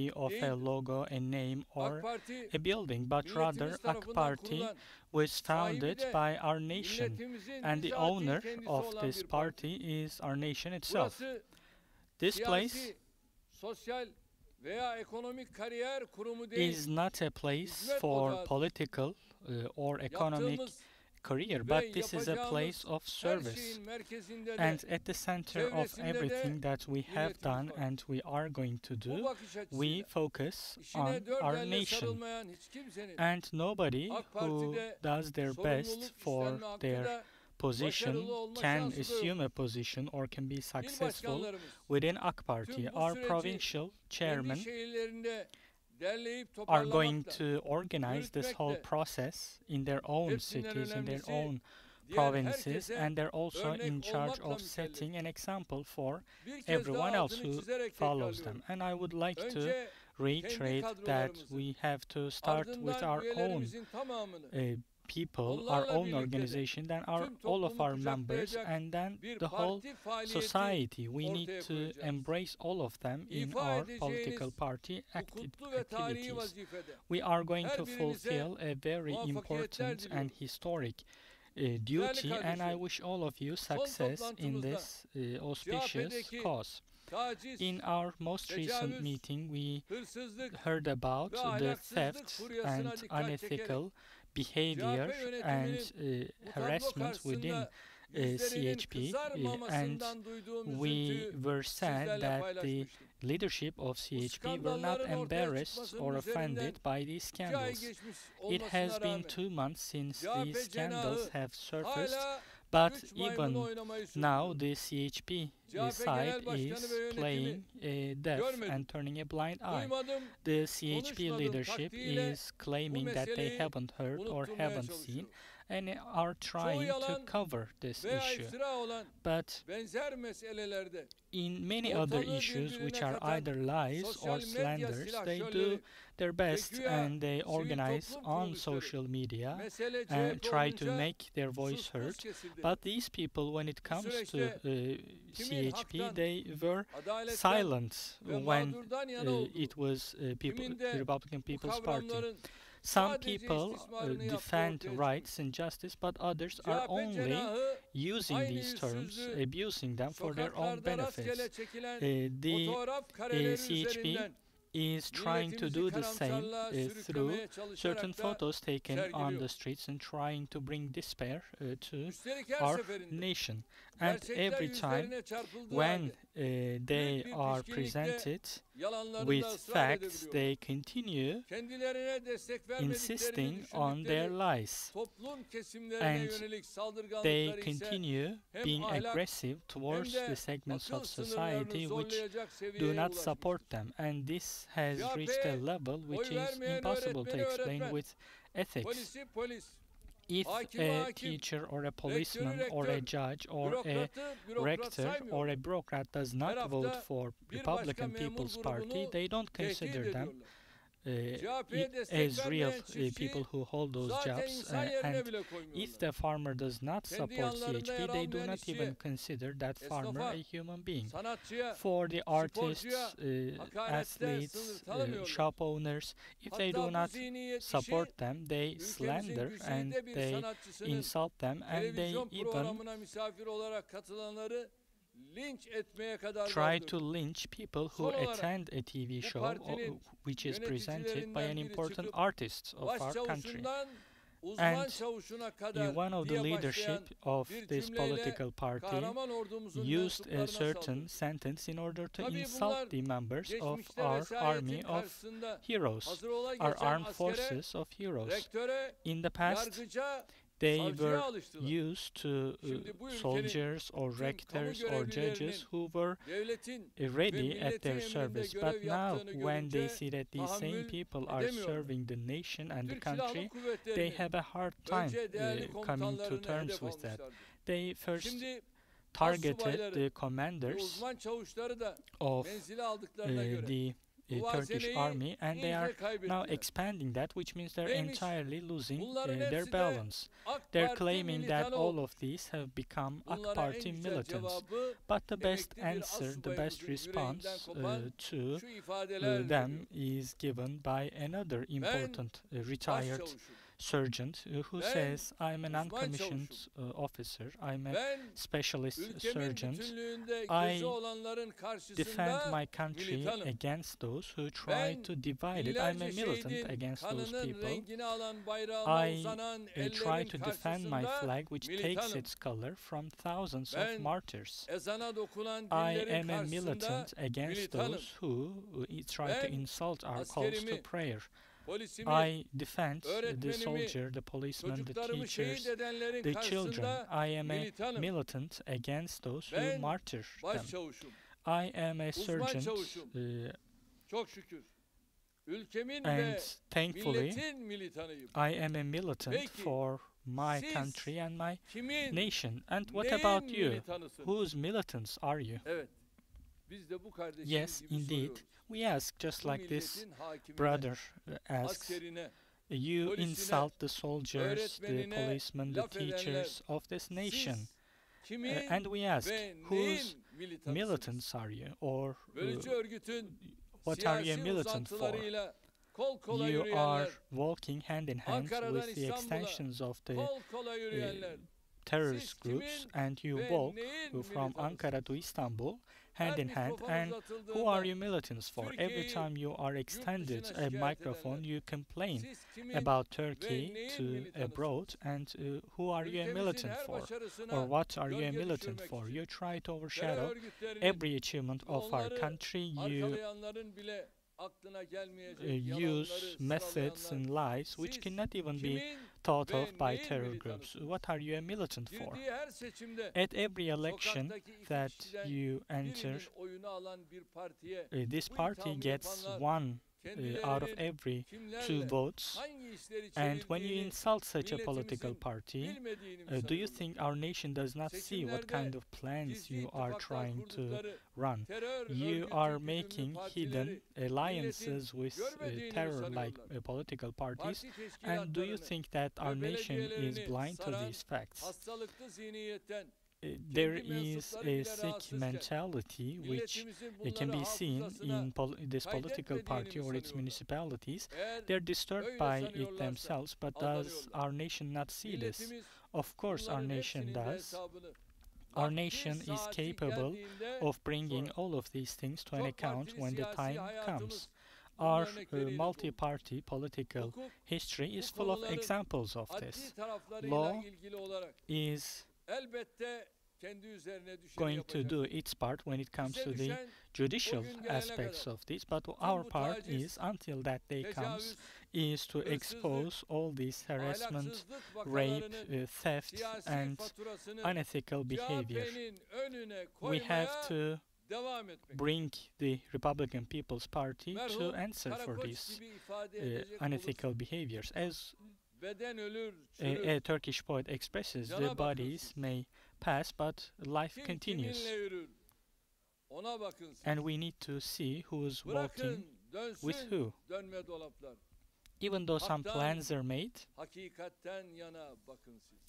identity of a logo, a name, or a building, but rather AK Party was founded by our nation, and the owner of this party is our nation itself. This place is not a place for political or economic career, but this is a place of service. And at the center of everything that we have done and we are going to do, we focus on our nation. And nobody who does their best for their position can assume a position or can be successful within AK Party. Our provincial chairman are going to organize this whole process in their own cities, in their own provinces, and they're also in charge of setting an example for everyone else who follows them. And I would like to reiterate that we have to start with our own people, our own organization, then all of our members, and then the whole society. We need to embrace all of them in our political party activities. We are going to fulfill a very important and historic duty, and I wish all of you success in this auspicious cause. In our most recent meeting, we heard about the theft and unethical behavior and harassment within CHP, and we were sad that the leadership of CHP were not embarrassed or offended by these scandals. It has been 2 months since these scandals have surfaced, but even now the CHP side is playing deaf and turning a blind eye. The CHP leadership is claiming that they haven't heard or haven't seen and are trying to cover this issue. But in many other issues which are either lies or slanders, they do their best and they organize on social media and try to make their voice heard. But these people, when it comes to CHP, they were silent when it was Republican People's Party. Some people defend rights and justice, but others are only using these terms, abusing them for their own benefits. The CHP is trying to do the same through certain photos taken on the streets and trying to bring despair to our nation. And every time when they are presented with facts, they continue insisting on their lies. And they continue being aggressive towards the segments of society which do not support them. And this has reached a level which is impossible to explain with ethics. If a teacher or a policeman or a judge or a rector or a bureaucrat does not vote for Republican People's Party, they don't consider them as real people who hold those jobs, and if the farmer does not support CHP, they do not even consider that farmer a human being. For the artists, athletes, shop owners, if they do not support them, they slander and they insult them, and they even try to lynch people who attend a TV show which is presented by an important artist of our country. And one of the leadership of this political party used a certain sentence in order to insult the members of our army of heroes, our armed forces of heroes. In the past, they were used to soldiers or rectors or judges who were ready at their service. But now, when they see that these same people are serving the nation and the country, they have a hard time coming to terms with that. They first targeted the commanders of the Turkish army, and they are now expanding that, which means they're entirely losing their balance. They're claiming that all of these have become AK Party militants, but the best answer, the best response to them is given by another important retired sergeant who says, I'm an uncommissioned officer, I'm a specialist sergeant, I defend my country against those who try to divide it. I'm a militant against those people. I try to defend my flag, which takes its color from thousands of martyrs. I am a militant against those who try to insult our calls to prayer. I defend the soldier, the policeman, the teachers, the children. I am a militant against those who martyr them. I am a sergeant, and thankfully I am a militant for my country and my nation. And what about you? Whose militants are you? Yes, indeed. We ask just like this brother asks. You insult the soldiers, the policemen, the teachers of this nation. And we ask, whose militants are you? Or what are you a militant for? You are walking hand in hand with the extensions of the terrorist groups, and you walk from Ankara to Istanbul hand in hand. And who are you militants for? Every time you are extended a microphone, you complain about Turkey to abroad. And who are you a militant for? Or what are you a militant for? You try to overshadow every achievement of our country. You use methods and lies which cannot even be thought of by terror groups. What are you a militant for? At every election that you enter, this party gets one out of every 2 votes. And when you insult such a political party, do you think our nation does not see what kind of plans you are trying to run? You are making hidden alliances with terror-like political parties, and do you think that our nation is blind to these facts? There is a sick mentality which can be seen in this political party or its municipalities. They're disturbed by it themselves, but does our nation not see this? Of course our nation does. Our nation is capable of bringing all of these things to an account when the time comes. Our multi-party political history is full of examples of this. Law is going to do its part when it comes to the judicial aspects of this, but our part is, until that day comes, is to expose all this harassment, rape, theft, and unethical behavior. We have to bring the Republican People's Party to answer for these unethical behaviors. As a Turkish poet expresses, the bodies may pass, but life continues. And we need to see who's walking with who. Even though some plans are made,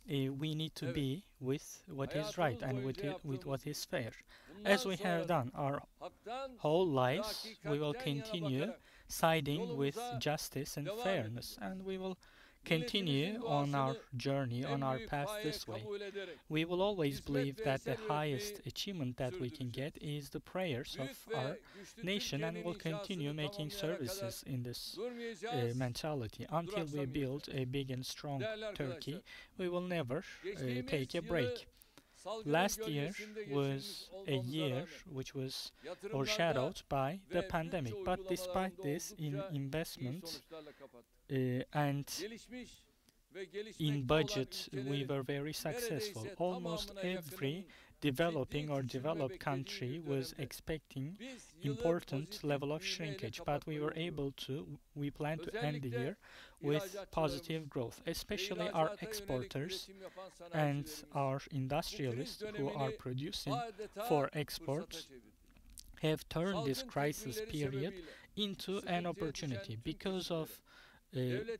we need to be with what is right and with what is fair. As we have done our whole lives, we will continue siding with justice and fairness, and we will continue on our journey, on our path this way. We will always believe that the highest achievement that we can get is the prayers of our nation, and we'll continue making services in this mentality. Until we build a big and strong Turkey, we will never take a break. Last year was a year which was overshadowed by the pandemic, but despite this, in investment and in budget, we were very successful. Almost every developing or developed country was expecting important level of shrinkage, but we plan to end the year with positive growth, especially our exporters and our industrialists who are producing for export have turned this crisis period into an opportunity. Because of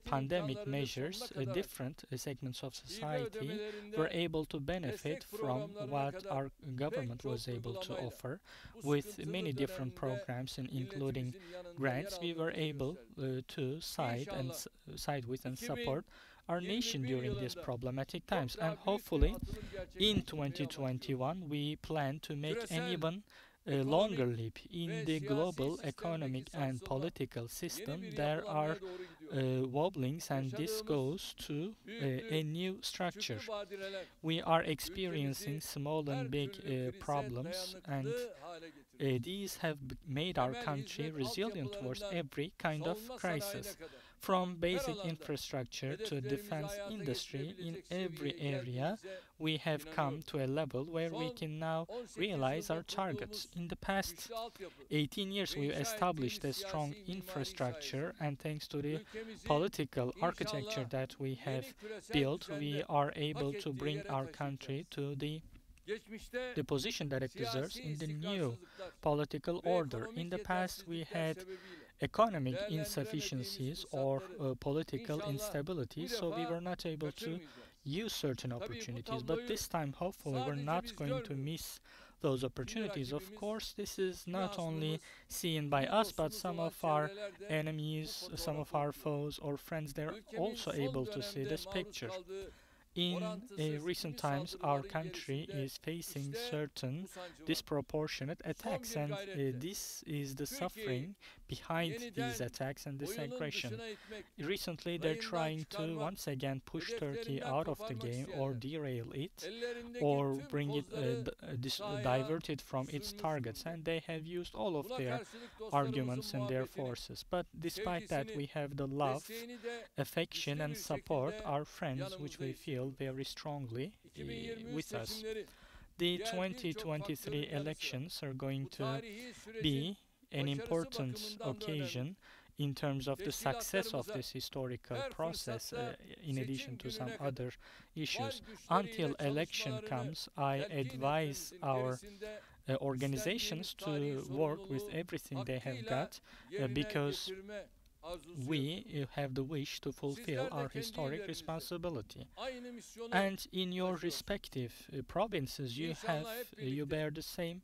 pandemic measures, different segments of society were able to benefit from what our government was able to offer. With many different programs and including grants, we were able to side with and support our nation during these problematic times. And hopefully in 2021 we plan to make an even longer leap in the global economic and political system. There are wobblings, and this goes to a new structure. We are experiencing small and big problems, and these have made our country resilient towards every kind of crisis. From basic infrastructure to defense industry, in every area we have come to a level where we can now realize our targets. In the past 18 years we established a strong infrastructure, and thanks to the political architecture that we have built, we are able to bring our country to the position that it deserves in the new political order. In the past we had economic insufficiencies or political instability, so we were not able to use certain opportunities. But this time, hopefully, we're not going to miss those opportunities. Of course, this is not only seen by us, but some of our enemies, some of our foes or friends, they're also able to see this picture. In recent times, our country is facing certain disproportionate attacks, and this is the suffering behind these attacks and this aggression. Recently, they're trying to once again push Turkey out of the game or derail it or bring it, divert it from its targets, and they have used all of their arguments and their forces. But despite that, we have the love, affection, and support, our friends, which we feel very strongly with us. The 2023 elections are going to be an important occasion in terms of the success of this historical process, in addition to some other issues. Until election comes, I advise our organizations to work with everything they have got, because we have the wish to fulfill our historic responsibility. And in your respective provinces, you bear the same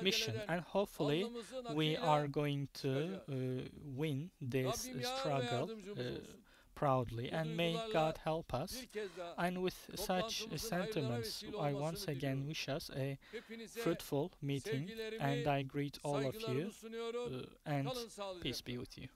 mission, and hopefully we are going to win this struggle proudly, and may God help us. And with such sentiments, I once again wish us a fruitful meeting, and I greet all of you, and peace be with you.